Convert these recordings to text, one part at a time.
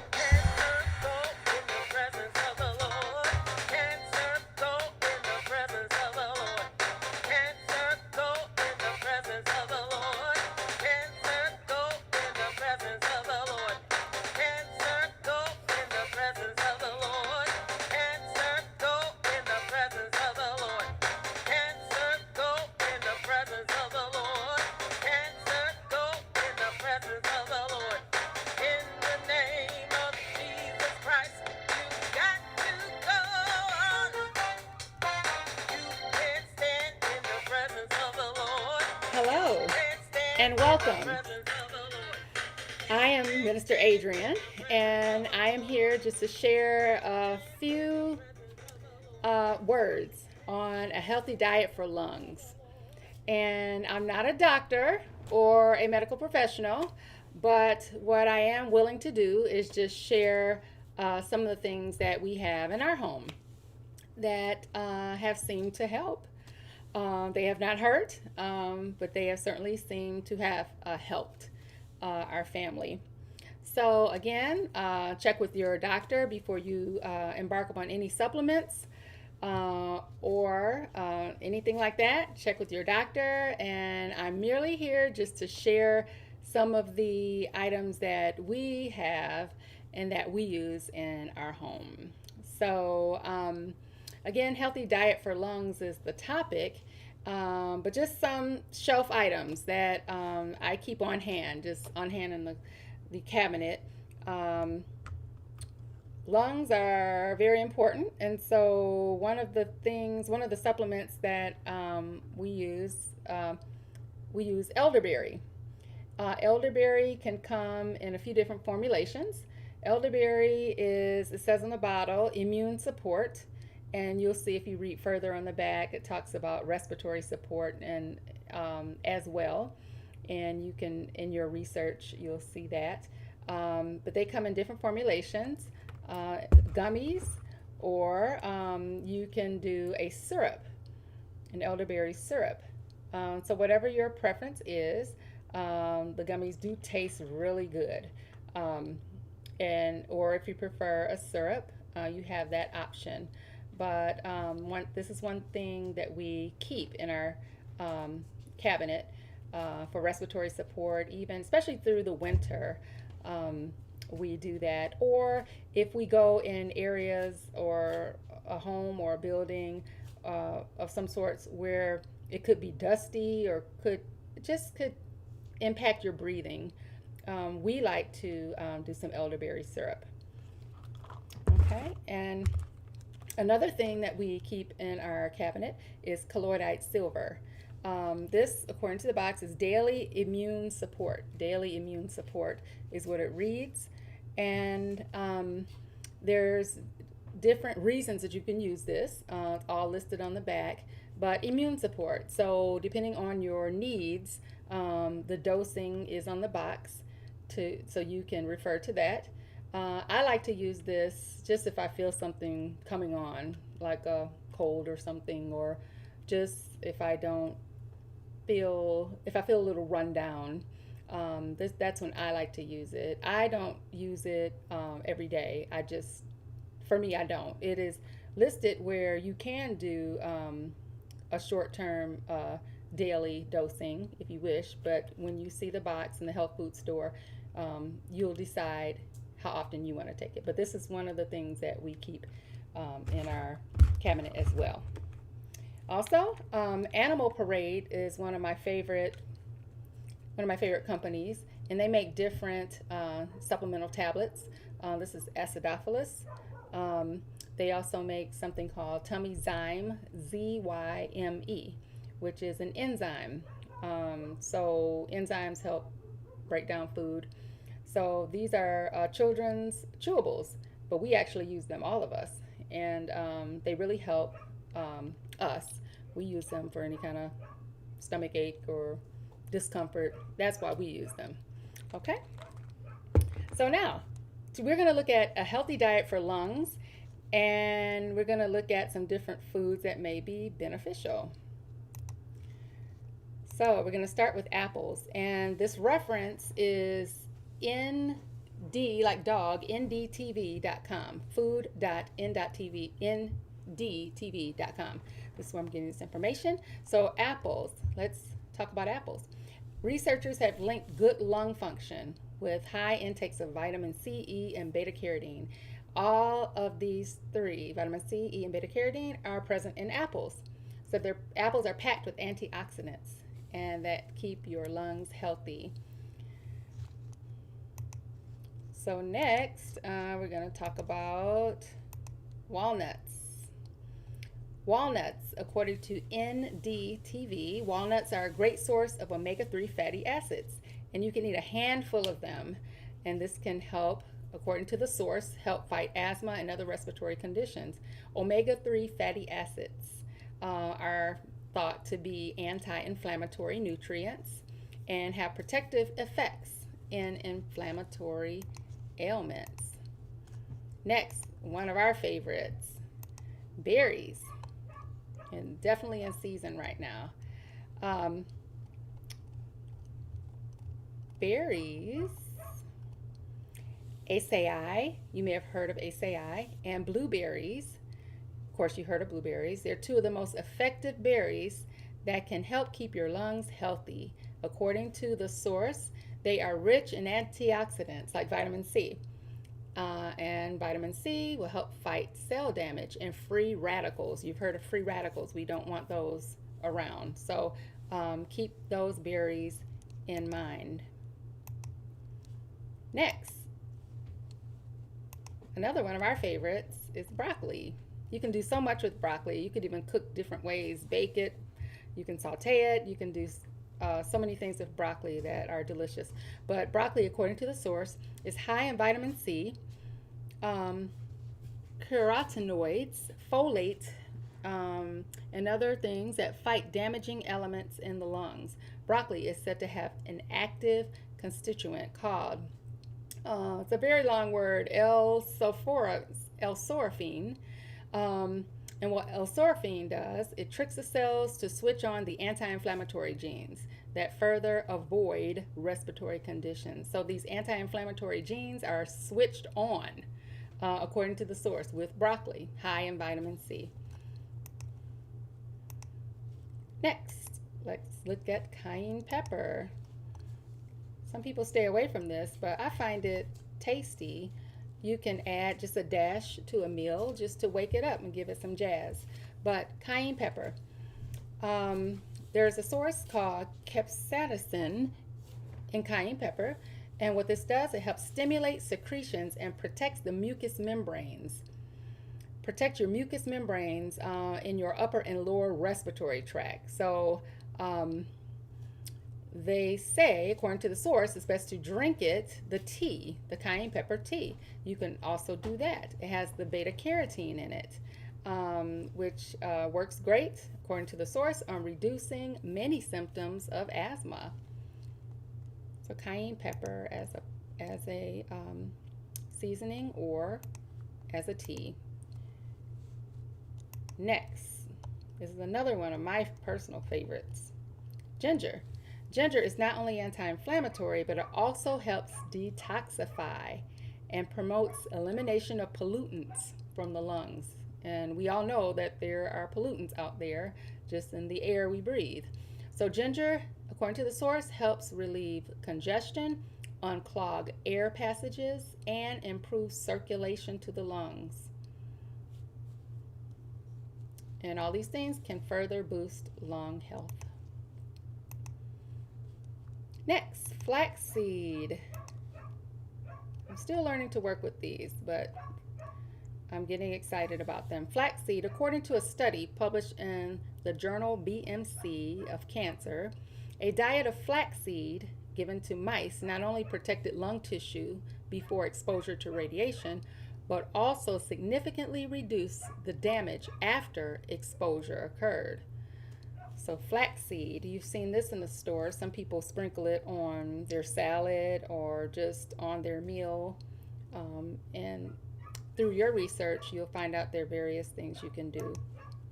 Cancer, go in the presence of the Lord. Cancer, go in the presence of the Lord. Cancer, go in the presence of the Lord. Cancer, go in the presence of the Lord. Cancer, go in the presence of the Lord. Cancer, go in the presence of the Lord. Cancer, go in the presence of the Lord. Cancer, go in the presence of the Lord. In the name of Jesus Christ, you got to go on. You can't stand in the presence of the Lord. Hello Can't stand and in the welcome. presence of the Lord. I am Minister Adrian, and I am here just to share a few words on a healthy diet for lungs. And I'm not a doctor or a medical professional, but what I am willing to do is just share some of the things that we have in our home that have seemed to help. They have not hurt, but they have certainly seemed to have helped our family. So, again, check with your doctor before you embark upon any supplements or anything like that. Check with your doctor, and I'm merely here just to share some of the items that we have and that we use in our home. So, again, healthy diet for lungs is the topic, but just some shelf items that I keep on hand, just on hand in the cabinet. Um, Lungs are very important, and so one of the supplements that we use elderberry. Elderberry can come in a few different formulations. Elderberry is, it says on the bottle, immune support, and you'll see if you read further on the back, it talks about respiratory support and as well. And you can, in your research, you'll see that. But they come in different formulations, uh, gummies, or you can do a syrup, an elderberry syrup. So whatever your preference is, the gummies do taste really good. Um, and or if you prefer a syrup, you have that option. But this is one thing that we keep in our cabinet for respiratory support, even especially through the winter. Um, we do that. Or if we go in areas or a home or a building of some sorts where it could be dusty or could impact your breathing, we like to do some elderberry syrup. Okay, and another thing that we keep in our cabinet is colloidite silver. This, according to the box, is daily immune support. Daily immune support is what it reads. And there's different reasons that you can use this. It's all listed on the back. But immune support. So depending on your needs, the dosing is on the box, so you can refer to that. I like to use this just if I feel something coming on, like a cold or something, or just if I feel a little run down. That's when I like to use it. I don't use it every day. For me, I don't. It is listed where you can do a short term daily dosing if you wish, but when you see the box in the health food store, you'll decide how often you want to take it. But this is one of the things that we keep in our cabinet as well. Also, Animal Parade is one of my favorite companies, and they make different supplemental tablets. This is acidophilus. Um, they also make something called Tummy Zyme, Zyme, which is an enzyme. So enzymes help break down food. So these are children's chewables, but we actually use them, all of us, and they really help us. We use them for any kind of stomach ache or discomfort. That's why we use them. Okay? So now, we're going to look at a healthy diet for lungs, and we're going to look at some different foods that may be beneficial. So we're going to start with apples, and this reference is in D like dog, ndtv.com. Food.n.tv, ndtv.com. This is where I'm getting this information. So apples, let's talk about apples. Researchers have linked good lung function with high intakes of vitamin C, E, and beta carotene. All of these three, vitamin C, E, and beta carotene, are present in apples. So their apples are packed with antioxidants and that keep your lungs healthy. So next, we're going to talk about walnuts. Walnuts, according to NDTV, walnuts are a great source of omega-3 fatty acids, and you can eat a handful of them, and this can help, according to the source, help fight asthma and other respiratory conditions. Omega-3 fatty acids are thought to be anti-inflammatory nutrients and have protective effects in inflammatory ailments. Next, one of our favorites, berries, and definitely in season right now. Berries, acai, you may have heard of acai, and blueberries. Of course, you heard of blueberries. They're two of the most effective berries that can help keep your lungs healthy. According to the source, they are rich in antioxidants like vitamin C. And vitamin C will help fight cell damage and free radicals. You've heard of free radicals. We don't want those around. So keep those berries in mind. Next, another one of our favorites is broccoli. You can do so much with broccoli. You could even cook different ways, bake it, you can saute it, you can do so many things with broccoli that are delicious. But broccoli, according to the source, is high in vitamin C, carotenoids, folate, and other things that fight damaging elements in the lungs. Broccoli is said to have an active constituent called, it's a very long word, L-sorafine. And what L-sorafine does, it tricks the cells to switch on the anti-inflammatory genes that further avoid respiratory conditions. So these anti-inflammatory genes are switched on, according to the source, with broccoli, high in vitamin C. Next, let's look at cayenne pepper. Some people stay away from this, but I find it tasty. You can add just a dash to a meal just to wake it up and give it some jazz. But cayenne pepper, there's a source called capsaicin in cayenne pepper, and what this does, it helps stimulate secretions and protects the mucous membranes. Protect your mucous membranes in your upper and lower respiratory tract. So they say, according to the source, it's best to drink it, the tea, the cayenne pepper tea. You can also do that. It has the beta carotene in it, which works great, according to the source, on reducing many symptoms of asthma. So cayenne pepper as a seasoning or as a tea. Next, this is another one of my personal favorites, ginger. Ginger is not only anti-inflammatory, but it also helps detoxify and promotes elimination of pollutants from the lungs. And we all know that there are pollutants out there just in the air we breathe. So ginger, according to the source, helps relieve congestion, unclog air passages, and improve circulation to the lungs. And all these things can further boost lung health. Next, flaxseed. I'm still learning to work with these, but I'm getting excited about them. Flaxseed, according to a study published in the journal BMC of Cancer, a diet of flaxseed given to mice not only protected lung tissue before exposure to radiation, but also significantly reduced the damage after exposure occurred. So flaxseed, you've seen this in the store. Some people sprinkle it on their salad or just on their meal. And through your research, you'll find out there are various things you can do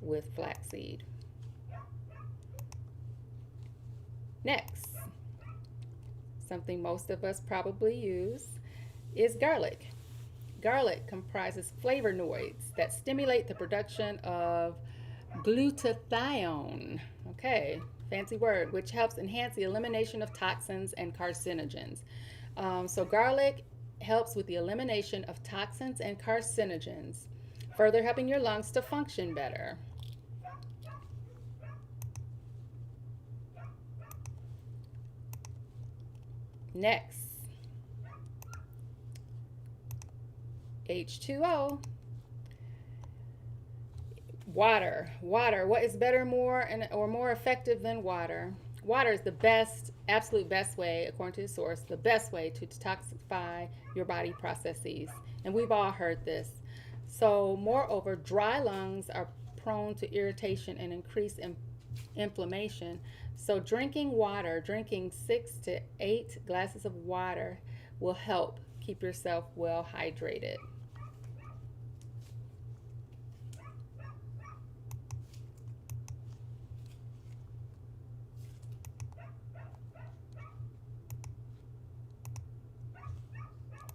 with flaxseed. Next, something most of us probably use is garlic. Garlic comprises flavonoids that stimulate the production of glutathione. Okay, fancy word, which helps enhance the elimination of toxins and carcinogens. So, garlic helps with the elimination of toxins and carcinogens, further helping your lungs to function better. Next, H2O. Water. What is better, more, or more effective than water? Water is the best, absolute best way, according to the source, the best way to detoxify your body processes. And we've all heard this. So, moreover, dry lungs are prone to irritation and increased inflammation. So, drinking 6 to 8 glasses of water will help keep yourself well hydrated.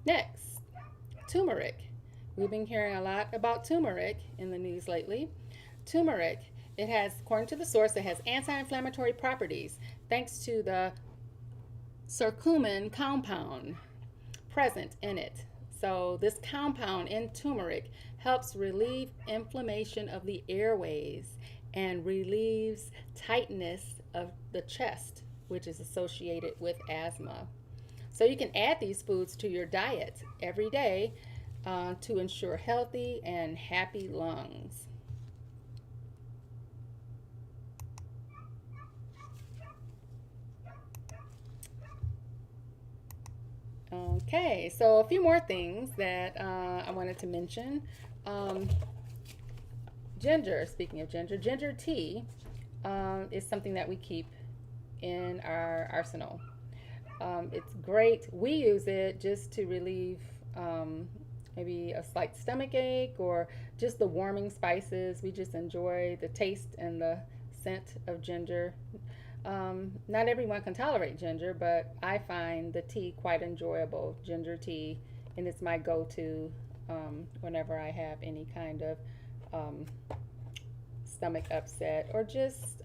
Next, turmeric. We've been hearing a lot about turmeric in the news lately. Turmeric, it has, according to the source, it has anti-inflammatory properties thanks to the curcumin compound present in it. So this compound in turmeric helps relieve inflammation of the airways and relieves tightness of the chest, which is associated with asthma. So you can add these foods to your diet every day to ensure healthy and happy lungs. Okay, so a few more things that I wanted to mention. Um, Ginger, speaking of ginger, ginger tea is something that we keep in our arsenal. It's great. We use it just to relieve maybe a slight stomach ache or just the warming spices. We just enjoy the taste and the scent of ginger. Not everyone can tolerate ginger, but I find the tea quite enjoyable, ginger tea, and it's my go to whenever I have any kind of um, stomach upset or just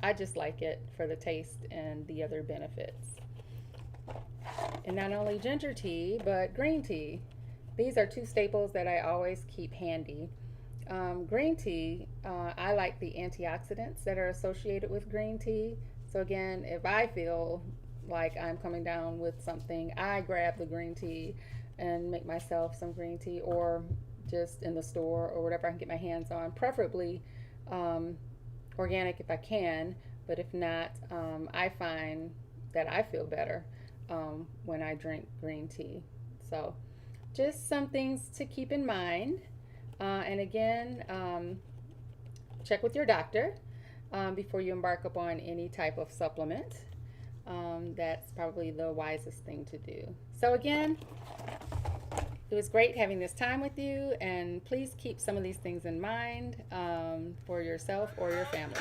I just like it for the taste and the other benefits. And not only ginger tea, but green tea. These are two staples that I always keep handy. Green tea, I like the antioxidants that are associated with green tea. So, again, if I feel like I'm coming down with something, I grab the green tea and make myself some green tea or just in the store or whatever I can get my hands on, preferably um, organic if I can, but if not, I find that I feel better when I drink green tea. So, just some things to keep in mind. And again, check with your doctor before you embark upon any type of supplement. That's probably the wisest thing to do. So, again, it was great having this time with you, and please keep some of these things in mind for yourself or your family.